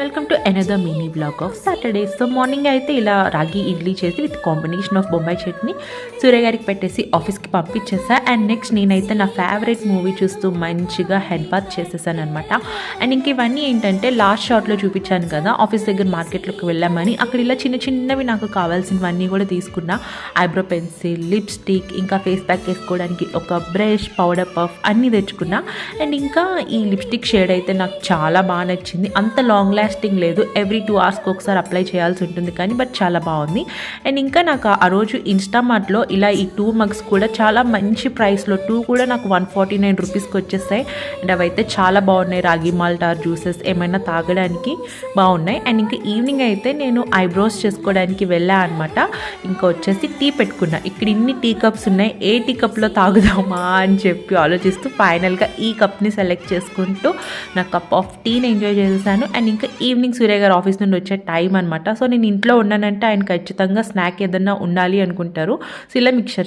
Welcome to another mini blog of Saturday. So morning అయితే ఇలా రాగి ఇడ్లీ చేసి with combination of Bombay chutney Surya గారికి పెట్టేసి ఆఫీస్కి పంపించేసా. అండ్ నెక్స్ట్ నేనైతే నా ఫేవరెట్ మూవీ చూస్తూ మంచిగా హెడ్ బాత్ చేసేసాను అనమాట. అండ్ ఇంక ఇవన్నీ ఏంటంటే లాస్ట్ షాట్లో చూపించాను కదా, ఆఫీస్ దగ్గర మార్కెట్లోకి వెళ్ళామని. అక్కడ ఇలా చిన్న చిన్నవి నాకు కావాల్సినవన్నీ కూడా తీసుకున్నా. ఐబ్రో పెన్సిల్, లిప్స్టిక్, ఇంకా ఫేస్ ప్యాక్ వేసుకోవడానికి ఒక బ్రష్, పౌడర్ పఫ్ అన్నీ తెచ్చుకున్నా. అండ్ ఇంకా ఈ లిప్స్టిక్ షేడ్ అయితే నాకు చాలా బాగా నచ్చింది. అంత లాంగ్ లాస్టింగ్ లేదు, ఎవ్రీ 2 అవర్స్కి ఒకసారి అప్లై చేయాల్సి ఉంటుంది కానీ బట్ చాలా బాగుంది. అండ్ ఇంకా నాకు ఆ రోజు ఇన్స్టామార్ట్లో ఇలా ఈ 2 మగ్స్ కూడా చాలా మంచి ప్రైస్లో 2 కూడా నాకు 149 రూపీస్కి వచ్చేస్తాయి. అండ్ అవైతే చాలా బాగున్నాయి. రాగి మాల్ట్ ఆర్ జ్యూసెస్ ఏమైనా తాగడానికి బాగున్నాయి. అండ్ ఇంకా ఈవినింగ్ అయితే నేను ఐబ్రోస్ చేసుకోవడానికి వెళ్ళా అనమాట. ఇంకా వచ్చేసి టీ పెట్టుకున్నా. ఇక్కడ ఇన్ని టీ కప్స్ ఉన్నాయి, ఏ టీ కప్లో తాగుదామా అని చెప్పి ఆలోచిస్తూ ఫైనల్గా ఈ కప్ని సెలెక్ట్ చేసుకుంటూ నా కప్ ఆఫ్ టీని ఎంజాయ్ చేసేసాను. అండ్ ఇంకా ఈవినింగ్ సూర్య గారు ఆఫీస్ నుండి వచ్చే టైం అనమాట. సో నేను ఇంట్లో ఉన్నానంటే ఆయన ఖచ్చితంగా స్నాక్ ఏదన్నా ఉండాలి అనుకుంటారు. సో ఇలా మిక్చర్